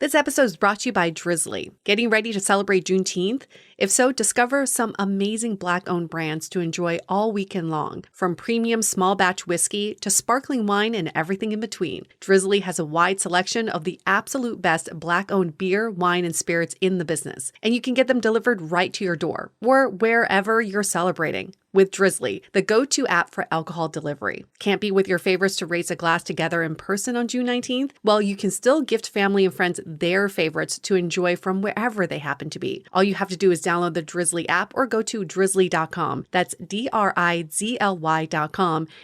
This episode is brought to you by Drizzly. Getting ready to celebrate Juneteenth? If so, discover some amazing Black-owned brands to enjoy all weekend long. From premium small batch whiskey to sparkling wine and everything in between, Drizzly has a wide selection of the absolute best Black-owned beer, wine, and spirits in the business. And you can get them delivered right to your door or wherever you're celebrating. With Drizzly, the go-to app for alcohol delivery. Can't be with your favorites to raise a glass together in person on June 19th? Well, you can still gift family and friends their favorites to enjoy from wherever they happen to be. All you have to do is download the Drizzly app or go to drizzly.com. That's DRIZLY.com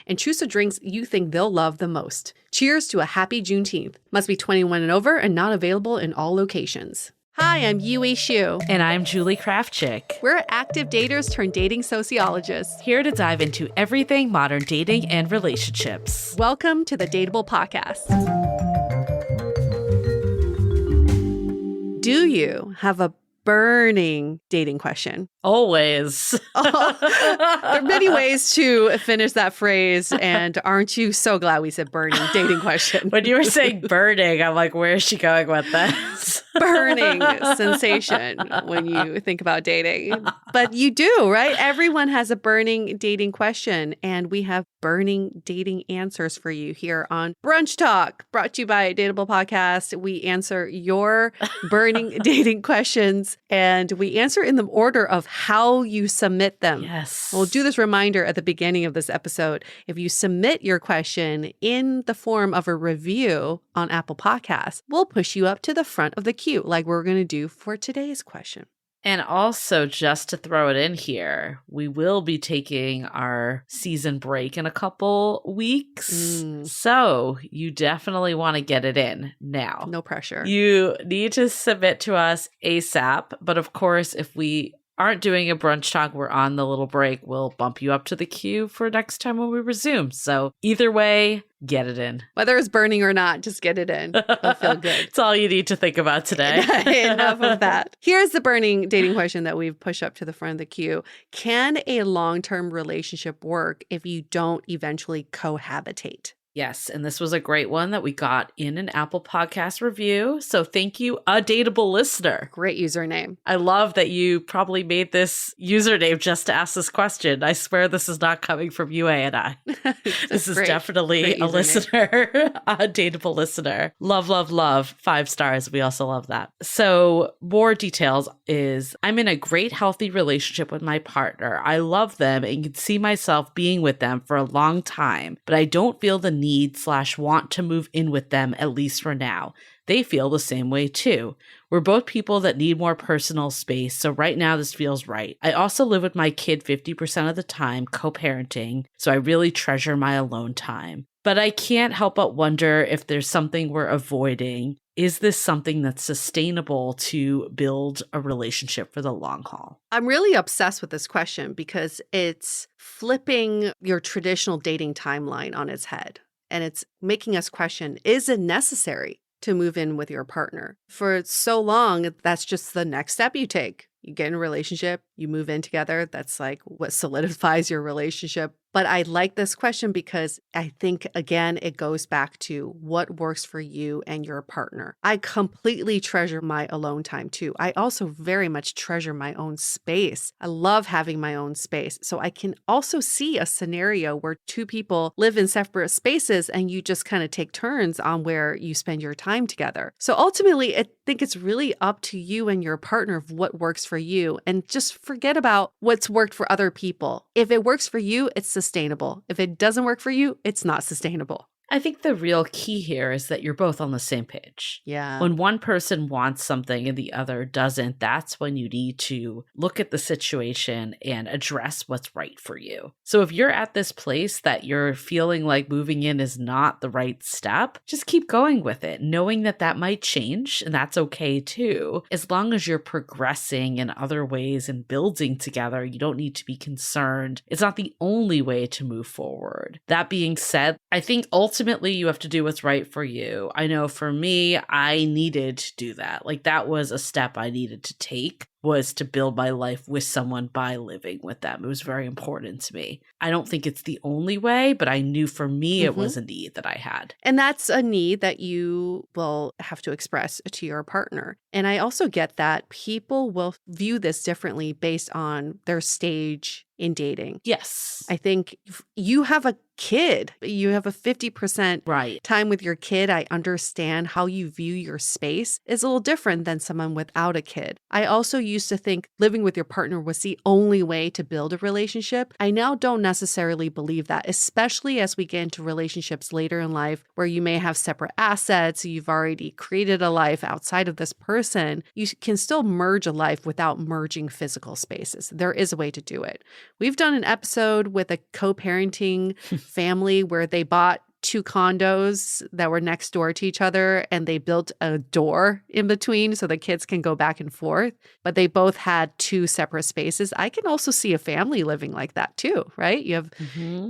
and choose the drinks you think they'll love the most. Cheers to a happy Juneteenth. Must be 21 and over and not available in all locations. Hi, I'm Yue Xu. And I'm Julie Kraftchick. We're active daters turned dating sociologists. Here to dive into everything modern dating and relationships. Welcome to the Dateable podcast. Do you have a burning dating question? Always. There are many ways to finish that phrase, and aren't you so glad we said burning dating question? When you were saying burning, I'm like, where is she going with this? Burning sensation when you think about dating. But you do, right? Everyone has a burning dating question, and we have burning dating answers for you here on Brunch Talk, brought to you by Dateable Podcast. We answer your burning dating questions, and we answer in the order of how you submit them. Yes. We'll do this reminder at the beginning of this episode. If you submit your question in the form of a review on Apple Podcasts, we'll push you up to the front of the queue like we're going to do for today's question. And also, just to throw it in here, we will be taking our season break in a couple weeks. So you definitely want to get it in now. No pressure. You need to submit to us ASAP. But of course, if we aren't doing a brunch talk, we're on the little break, we'll bump you up to the queue for next time when we resume. So either way, get it in. Whether it's burning or not, just get it in. It'll feel good. It's all you need to think about today. Enough of that. Here's the burning dating question that we've pushed up to the front of the queue. Can a long-term relationship work if you don't eventually cohabitate? Yes, and this was a great one that we got in an Apple Podcast review. So thank you, a Dateable listener. Great username. I love that you probably made this username just to ask this question. I swear this is not coming from Yue and I. This is definitely a listener, a Dateable listener. Love, love, love. 5 stars. We also love that. So more details is I'm in a great, healthy relationship with my partner. I love them and can see myself being with them for a long time, but I don't feel the need/want to move in with them, at least for now. They feel the same way too. We're both people that need more personal space, so right now this feels right. I also live with my kid 50% of the time, co-parenting, so I really treasure my alone time. But I can't help but wonder if there's something we're avoiding. Is this something that's sustainable to build a relationship for the long haul? I'm really obsessed with this question because it's flipping your traditional dating timeline on its head. And it's making us question, is it necessary to move in with your partner? For so long, that's just the next step you take. You get in a relationship, you move in together. That's like what solidifies your relationship. But I like this question because I think, again, it goes back to what works for you and your partner. I completely treasure my alone time too. I also very much treasure my own space. I love having my own space. So I can also see a scenario where 2 people live in separate spaces and you just kind of take turns on where you spend your time together. So ultimately, I think it's really up to you and your partner of what works for you, and just forget about what's worked for other people. If it works for you, it's sustainable. If it doesn't work for you, it's not sustainable. I think the real key here is that you're both on the same page. Yeah. When one person wants something and the other doesn't, that's when you need to look at the situation and address what's right for you. So if you're at this place that you're feeling like moving in is not the right step, just keep going with it, knowing that that might change, and that's okay too. As long as you're progressing in other ways and building together, you don't need to be concerned. It's not the only way to move forward. That being said, I think ultimately ultimately you have to do what's right for you. I know for me, I needed to do that. Like that was a step I needed to take, was to build my life with someone by living with them. It was very important to me. I don't think it's the only way, but I knew for me it was a need that I had. And that's a need that you will have to express to your partner. And I also get that people will view this differently based on their stage in dating. Yes. I think you have a kid, you have a 50% time with your kid. I understand how you view your space is a little different than someone without a kid. I also used to think living with your partner was the only way to build a relationship. I now don't necessarily believe that, especially as we get into relationships later in life where you may have separate assets, you've already created a life outside of this person. You can still merge a life without merging physical spaces. There is a way to do it. We've done an episode with a co-parenting family where they bought 2 condos that were next door to each other and they built a door in between so the kids can go back and forth, but they both had 2 separate spaces. I can also see a family living like that too, right? You have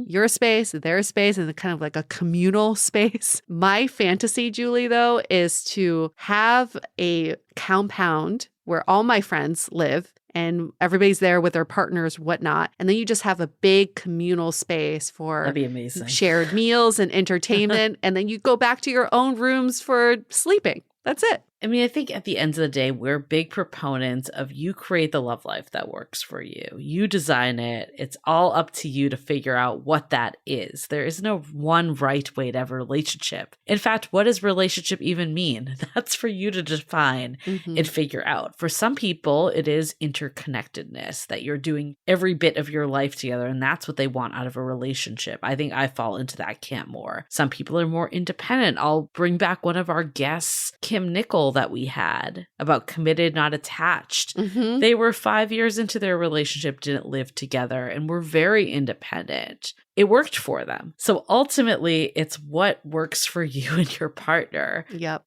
your space, their space, and kind of like a communal space. My fantasy, Julie, though, is to have a compound where all my friends live and everybody's there with their partners, whatnot. And then you just have a big communal space for That'd be amazing. Shared meals and entertainment. And then you go back to your own rooms for sleeping. That's it. I mean, I think at the end of the day, we're big proponents of you create the love life that works for you. You design it. It's all up to you to figure out what that is. There is no one right way to have a relationship. In fact, what does relationship even mean? That's for you to define and figure out. For some people, it is interconnectedness, that you're doing every bit of your life together, and that's what they want out of a relationship. I think I fall into that camp more. Some people are more independent. I'll bring back one of our guests, Kim Nickel, that we had about committed, not attached. They were 5 years into their relationship, didn't live together, and were very independent. It worked for them. So ultimately, it's what works for you and your partner. Yep.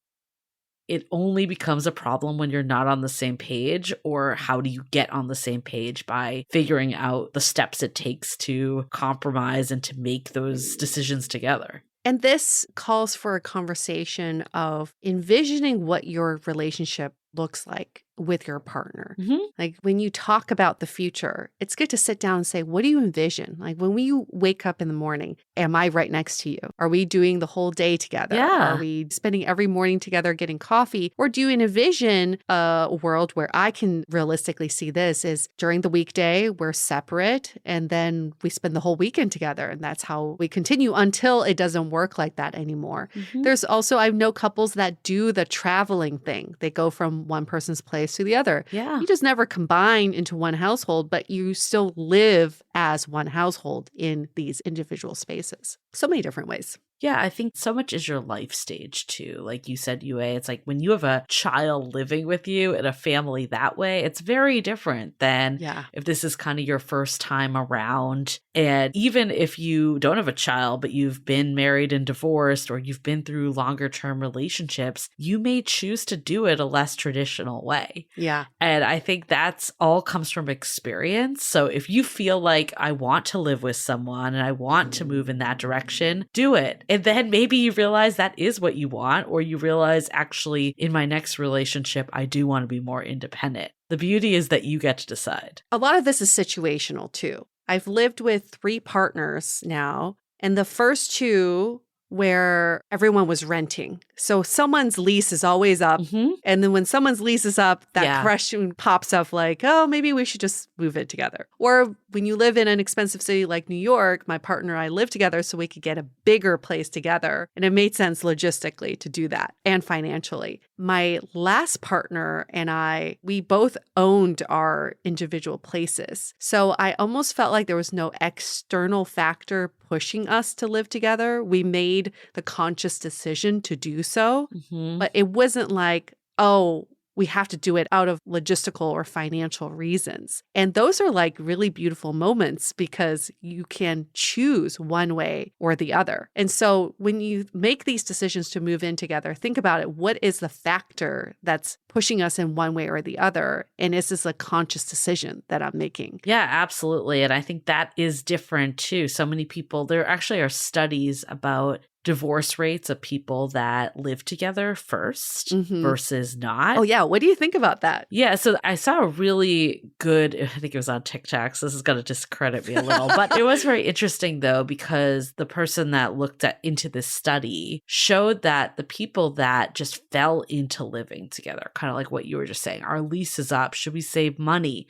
It only becomes a problem when you're not on the same page, or how do you get on the same page by figuring out the steps it takes to compromise and to make those decisions together. And this calls for a conversation of envisioning what your relationship looks like with your partner. Like when you talk about the future, it's good to sit down and say, what do you envision? Like when we wake up in the morning, am I right next to you? Are we doing the whole day together? Yeah. Are we spending every morning together getting coffee? Or do you envision a world where I can realistically see this is during the weekday, we're separate and then we spend the whole weekend together. And that's how we continue until it doesn't work like that anymore. There's also, I know couples that do the traveling thing. They go from one person's place to the other. Yeah. You just never combine into one household, but you still live as one household in these individual spaces. So many different ways. Yeah, I think so much is your life stage too. Like you said, Yue, it's like when you have a child living with you and a family that way, it's very different than if this is kind of your first time around. And even if you don't have a child, but you've been married and divorced, or you've been through longer term relationships, you may choose to do it a less traditional way. Yeah. And I think that's all comes from experience. So if you feel like I want to live with someone and I want to move in that direction, do it. And then maybe you realize that is what you want, or you realize actually in my next relationship, I do want to be more independent. The beauty is that you get to decide. A lot of this is situational too. I've lived with 3 partners now, and the first 2 where everyone was renting. So someone's lease is always up. And then when someone's lease is up, that question pops up like, oh, maybe we should just move it together. Or when you live in an expensive city like New York, my partner and I live together so we could get a bigger place together. And it made sense logistically to do that and financially. My last partner and I, we both owned our individual places. So I almost felt like there was no external factor pushing us to live together. We made the conscious decision to do so, but it wasn't like, oh, we have to do it out of logistical or financial reasons. And those are like really beautiful moments because you can choose one way or the other. And so when you make these decisions to move in together, think about it. What is the factor that's pushing us in one way or the other? And is this a conscious decision that I'm making? Yeah, absolutely. And I think that is different too. So many people, there actually are studies about divorce rates of people that live together first versus not. Oh, yeah. What do you think about that? Yeah. So I saw a really good, I think it was on TikTok, so this is going to discredit me a little, but it was very interesting though, because the person that looked into this study showed that the people that just fell into living together, kind of like what you were just saying, our lease is up, should we save money?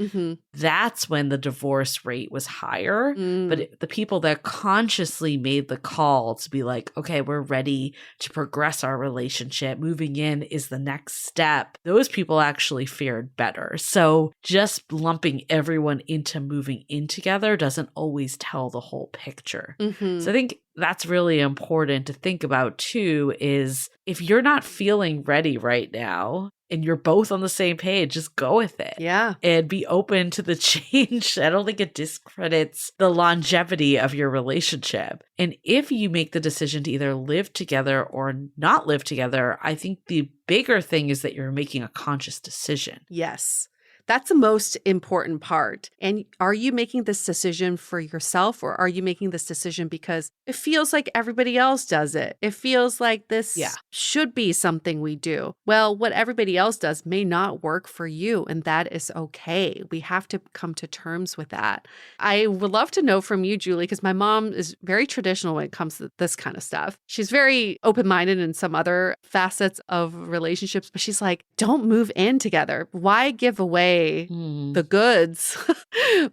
That's when the divorce rate was higher. But the people that consciously made the call to be like, okay, we're ready to progress our relationship, moving in is the next step, those people actually fared better. So just lumping everyone into moving in together doesn't always tell the whole picture. So I think that's really important to think about too, is if you're not feeling ready right now and you're both on the same page, just go with it. Yeah. And be open to the change. I don't think it discredits the longevity of your relationship. And if you make the decision to either live together or not live together, I think the bigger thing is that you're making a conscious decision. Yes. That's the most important part. And are you making this decision for yourself, or are you making this decision because it feels like everybody else does it? It feels like this should be something we do. Well, what everybody else does may not work for you, and that is okay. We have to come to terms with that. I would love to know from you, Julie, because my mom is very traditional when it comes to this kind of stuff. She's very open-minded in some other facets of relationships, but she's like, don't move in together. Why give away the goods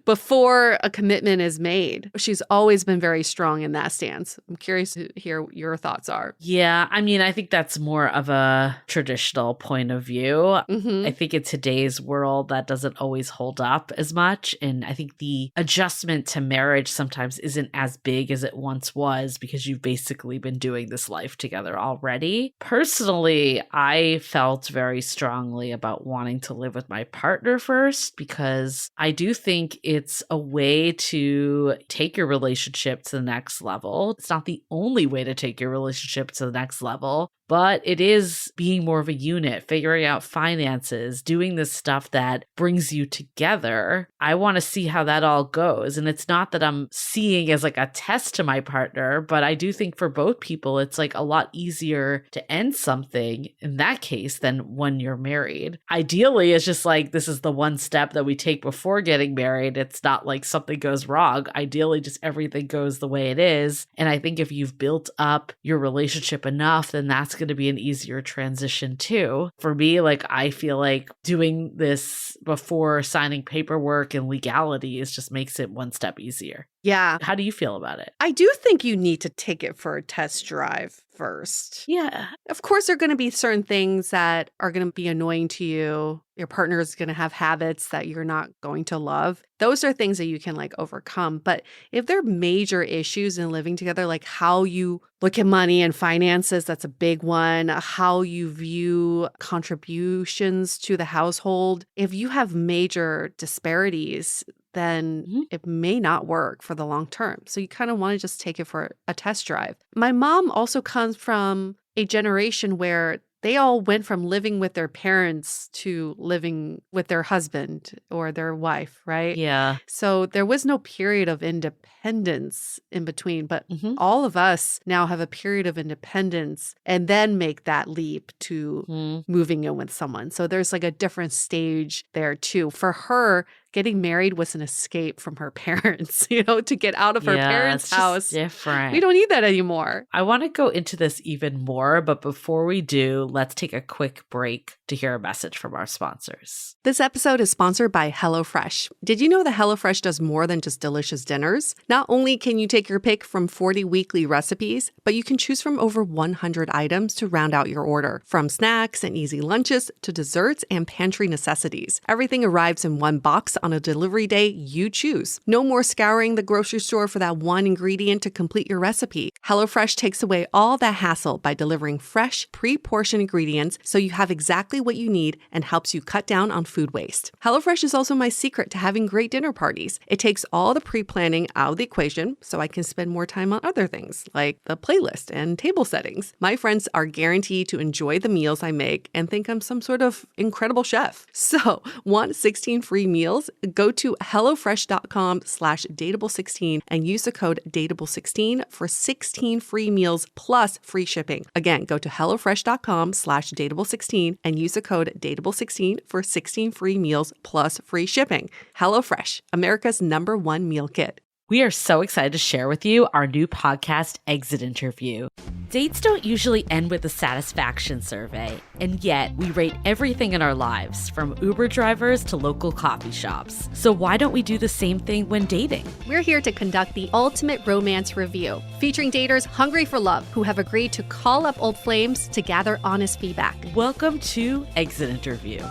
before a commitment is made? She's always been very strong in that stance. I'm curious to hear what your thoughts are. Yeah, I mean, I think that's more of a traditional point of view. I think in today's world, that doesn't always hold up as much. And I think the adjustment to marriage sometimes isn't as big as it once was, because you've basically been doing this life together already. Personally, I felt very strongly about wanting to live with my partner first, because I do think it's a way to take your relationship to the next level. It's not the only way to take your relationship to the next level, but it is being more of a unit, figuring out finances, doing this stuff that brings you together. I want to see how that all goes. And it's not that I'm seeing as like a test to my partner, but I do think for both people, it's like a lot easier to end something in that case than when you're married. Ideally, it's just like, this is the one step that we take before getting married. It's not like something goes wrong. Ideally, just everything goes the way it is. And I think if you've built up your relationship enough, then that's going to be an easier transition too. For me, like, I feel like doing this before signing paperwork and legalities just makes it one step easier. Yeah. How do you feel about it? I do think you need to take it for a test drive first. Yeah. Of course, there are going to be certain things that are going to be annoying to you. Your partner is going to have habits that you're not going to love. Those are things that you can like overcome. But if there are major issues in living together, like how you look at money and finances, that's a big one. How you view contributions to the household. If you have major disparities, then it may not work for the long term. So you kind of want to just take it for a test drive. My mom also comes from a generation where they all went from living with their parents to living with their husband or their wife, right? Yeah. So there was no period of independence in between, but all of us now have a period of independence and then make that leap to moving in with someone. So there's like a different stage there too. For her, getting married was an escape from her parents, to get out of her parents' house. Different. We don't need that anymore. I want to go into this even more, but before we do, let's take a quick break to hear a message from our sponsors. This episode is sponsored by HelloFresh. Did you know that HelloFresh does more than just delicious dinners? Not only can you take your pick from 40 weekly recipes, but you can choose from over 100 items to round out your order. From snacks and easy lunches to desserts and pantry necessities. Everything arrives in one box on a delivery day you choose. No more scouring the grocery store for that one ingredient to complete your recipe. HelloFresh takes away all that hassle by delivering fresh, pre-portioned ingredients so you have exactly exactly what you need and helps you cut down on food waste. HelloFresh is also my secret to having great dinner parties. It takes all the pre-planning out of the equation so I can spend more time on other things like the playlist and table settings. My friends are guaranteed to enjoy the meals I make and think I'm some sort of incredible chef. So, want 16 free meals? Go to HelloFresh.com/Dateable16 and use the code Dateable16 for 16 free meals plus free shipping. Again, go to HelloFresh.com/Dateable16 and use the code Dateable16 for 16 free meals plus free shipping. HelloFresh, America's #1 meal kit. We are so excited to share with you our new podcast, Exit Interview. Dates don't usually end with a satisfaction survey, and yet we rate everything in our lives, from Uber drivers to local coffee shops. So why don't we do the same thing when dating? We're here to conduct the ultimate romance review, featuring daters hungry for love who have agreed to call up old flames to gather honest feedback. Welcome to Exit Interview.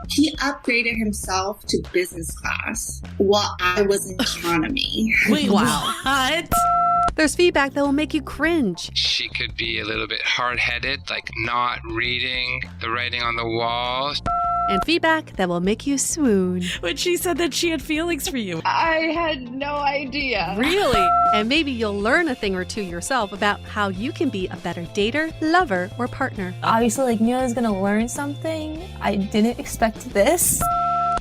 He upgraded himself to business class while I was in economy. Wait, what? There's feedback that will make you cringe. She could be a little bit hard-headed, like not reading the writing on the wall. And feedback that will make you swoon. When she said that she had feelings for you. I had no idea. Really? And maybe you'll learn a thing or two yourself about how you can be a better dater, lover, or partner. Obviously, like, knew I was gonna learn something. I didn't expect this.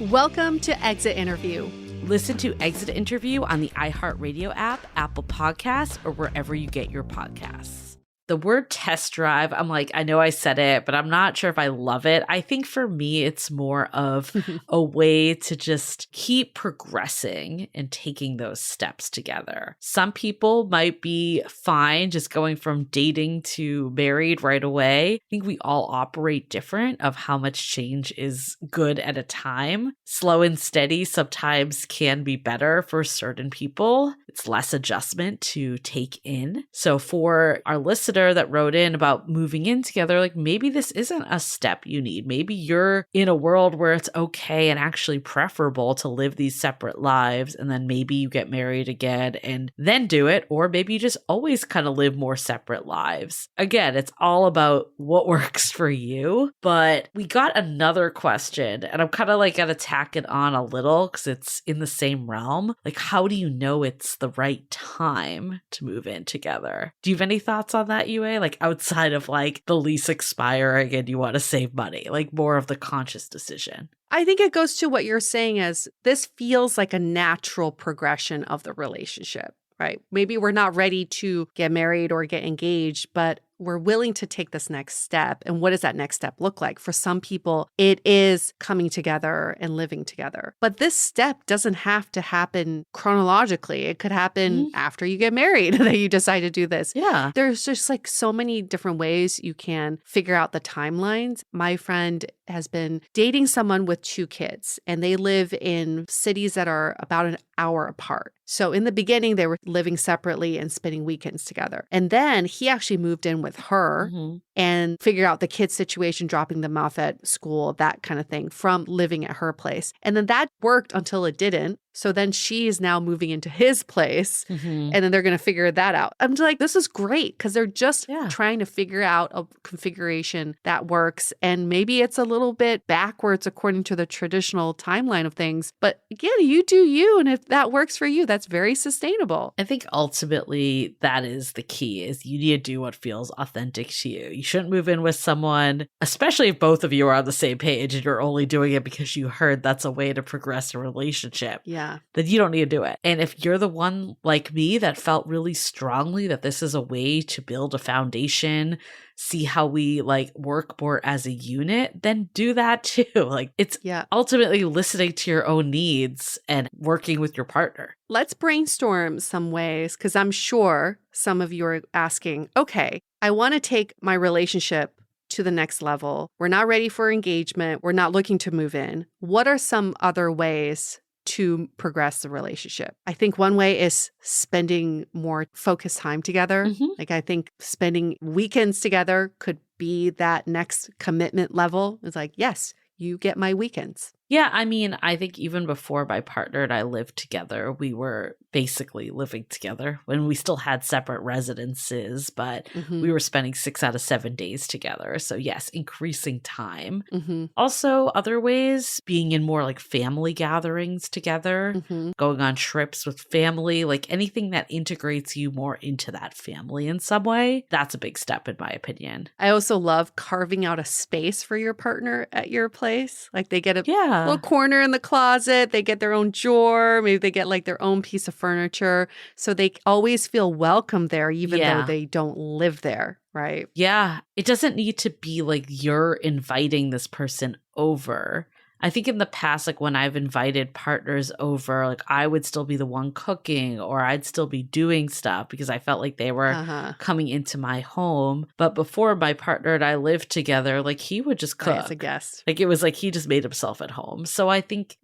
Welcome to Exit Interview. Listen to Exit Interview on the iHeartRadio app, Apple Podcasts, or wherever you get your podcasts. The word test drive, I'm like, I know I said it, but I'm not sure if I love it. I think for me, it's more of a way to just keep progressing and taking those steps together. Some people might be fine just going from dating to married right away. I think we all operate different of how much change is good at a time. Slow and steady sometimes can be better for certain people. It's less adjustment to take in. So for our listeners that wrote in about moving in together, like maybe this isn't a step you need. Maybe you're in a world where it's okay and actually preferable to live these separate lives, and then maybe you get married again and then do it, or maybe you just always kind of live more separate lives. Again, it's all about what works for you. But we got another question, and I'm kind of like gonna tack it on a little because it's in the same realm. Like, how do you know it's the right time to move in together? Do you have any thoughts on that, UA? Like outside of like the lease expiring and you want to save money, like more of the conscious decision. I think it goes to what you're saying as this feels like a natural progression of the relationship, right? Maybe we're not ready to get married or get engaged, but we're willing to take this next step. And what does that next step look like? For some people, it is coming together and living together. But this step doesn't have to happen chronologically. It could happen after you get married that you decide to do this. Yeah. There's just like so many different ways you can figure out the timelines. My friend has been dating someone with 2 kids, and they live in cities that are about an hour apart. So in the beginning, they were living separately and spending weekends together. And then he actually moved in with her and figured out the kids' situation, dropping them off at school, that kind of thing, from living at her place. And then that worked until it didn't. So then she is now moving into his place, and then they're going to figure that out. I'm just like, this is great because they're just trying to figure out a configuration that works. And maybe it's a little bit backwards according to the traditional timeline of things. But again, you do you. And if that works for you, that's very sustainable. I think ultimately that is the key, is you need to do what feels authentic to you. You shouldn't move in with someone, especially if both of you are on the same page and you're only doing it because you heard that's a way to progress a relationship. Yeah. Then you don't need to do it. And if you're the one like me that felt really strongly that this is a way to build a foundation, see how we like work more as a unit, then do that too. Like it's ultimately listening to your own needs and working with your partner. Let's brainstorm some ways, because I'm sure some of you are asking, okay, I want to take my relationship to the next level. We're not ready for engagement. We're not looking to move in. What are some other ways to progress the relationship? I think one way is spending more focused time together. Like I think spending weekends together could be that next commitment level. It's like, yes, you get my weekends. Yeah, I mean, I think even before my partner and I lived together, we were basically living together when we still had separate residences, but we were spending 6 out of 7 days together. So yes, increasing time. Also, other ways, being in more like family gatherings together, going on trips with family, like anything that integrates you more into that family in some way. That's a big step in my opinion. I also love carving out a space for your partner at your place. Like they get a little corner in the closet, they get their own drawer, maybe they get like their own piece of furniture. So they always feel welcome there, even though they don't live there, right? Yeah. It doesn't need to be like you're inviting this person over. I think in the past, like when I've invited partners over, like I would still be the one cooking or I'd still be doing stuff because I felt like they were coming into my home. But before my partner and I lived together, like he would just cook. As a guest. Like it was like he just made himself at home. So I think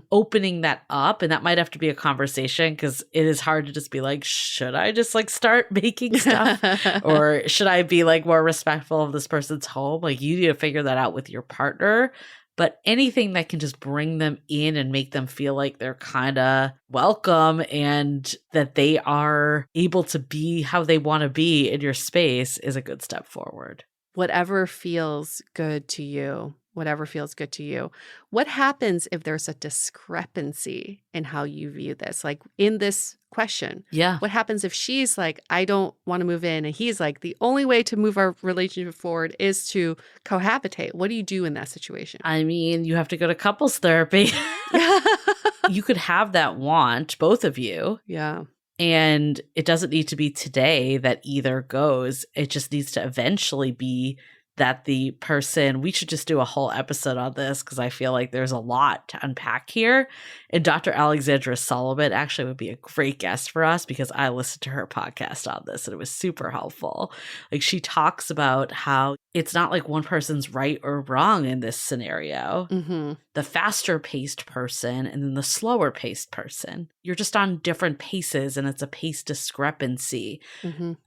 opening that up, and that might have to be a conversation because it is hard to just be like, should I just like start making stuff? Or should I be like more respectful of this person's home? Like you need to figure that out with your partner. But anything that can just bring them in and make them feel like they're kind of welcome and that they are able to be how they want to be in your space is a good step forward. Whatever feels good to you. Whatever feels good to you. What happens if there's a discrepancy in how you view this? Like in this question. Yeah. What happens if she's like, I don't want to move in, and he's like, the only way to move our relationship forward is to cohabitate? What do you do in that situation? I mean, you have to go to couples therapy. You could have that want, both of you. Yeah. And it doesn't need to be today that either goes. It just needs to eventually be that the person, we should just do a whole episode on this because I feel like there's a lot to unpack here. And Dr. Alexandra Solomon actually would be a great guest for us because I listened to her podcast on this and it was super helpful. Like she talks about how it's not like one person's right or wrong in this scenario. The faster paced person and then the slower paced person. You're just on different paces and it's a pace discrepancy.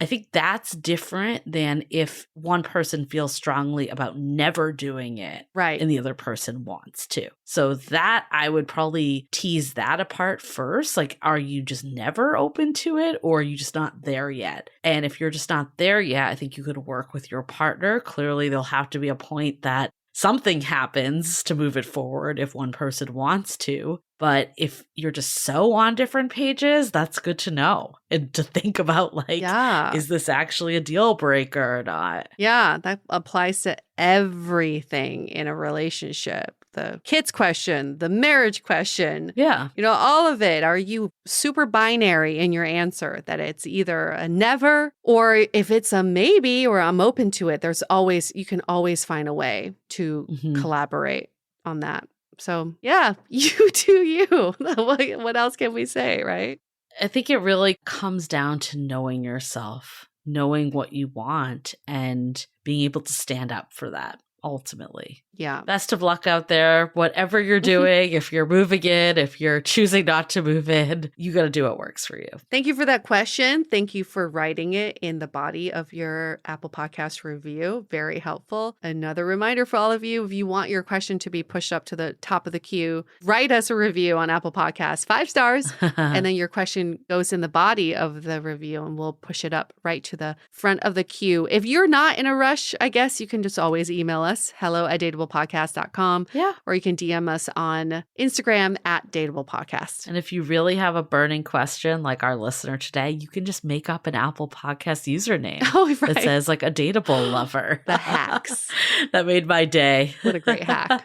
I think that's different than if one person feels strongly about never doing it, right, and the other person wants to. So that I would probably tease that apart first. Like, are you just never open to it or are you just not there yet? And if you're just not there yet, I think you could work with your partner. Clearly, there'll have to be a point that something happens to move it forward if one person wants to. But if you're just so on different pages, that's good to know and to think about like, is this actually a deal breaker or not? Yeah, that applies to everything in a relationship. The kids question, the marriage question. Yeah. You know, all of it. Are you super binary in your answer that it's either a never or if it's a maybe or I'm open to it, you can always find a way to collaborate on that. So yeah, you do you. What else can we say, right? I think it really comes down to knowing yourself, knowing what you want and being able to stand up for that ultimately. Yeah. Best of luck out there. Whatever you're doing, if you're moving in, if you're choosing not to move in, you got to do what works for you. Thank you for that question. Thank you for writing it in the body of your Apple Podcast review. Very helpful. Another reminder for all of you, if you want your question to be pushed up to the top of the queue, write us a review on Apple Podcasts, 5 stars, and then your question goes in the body of the review and we'll push it up right to the front of the queue. If you're not in a rush, I guess you can just always email us, hello@dateablepodcast.com. Yeah. Or you can DM us on Instagram @dateablepodcast. And if you really have a burning question like our listener today, you can just make up an Apple Podcast username that says like a dateable lover. The hacks. That made my day. What a great hack.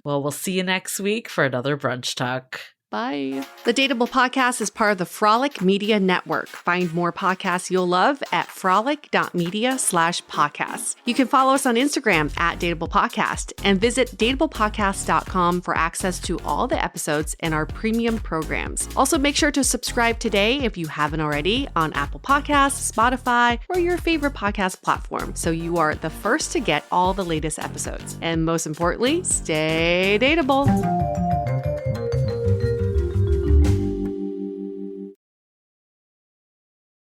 Well, we'll see you next week for another brunch talk. Bye. The Dateable Podcast is part of the Frolic Media Network. Find more podcasts you'll love at frolic.media/podcasts. You can follow us on Instagram @dateablepodcast and visit dateablepodcast.com for access to all the episodes and our premium programs. Also, make sure to subscribe today if you haven't already on Apple Podcasts, Spotify, or your favorite podcast platform so you are the first to get all the latest episodes. And most importantly, stay dateable.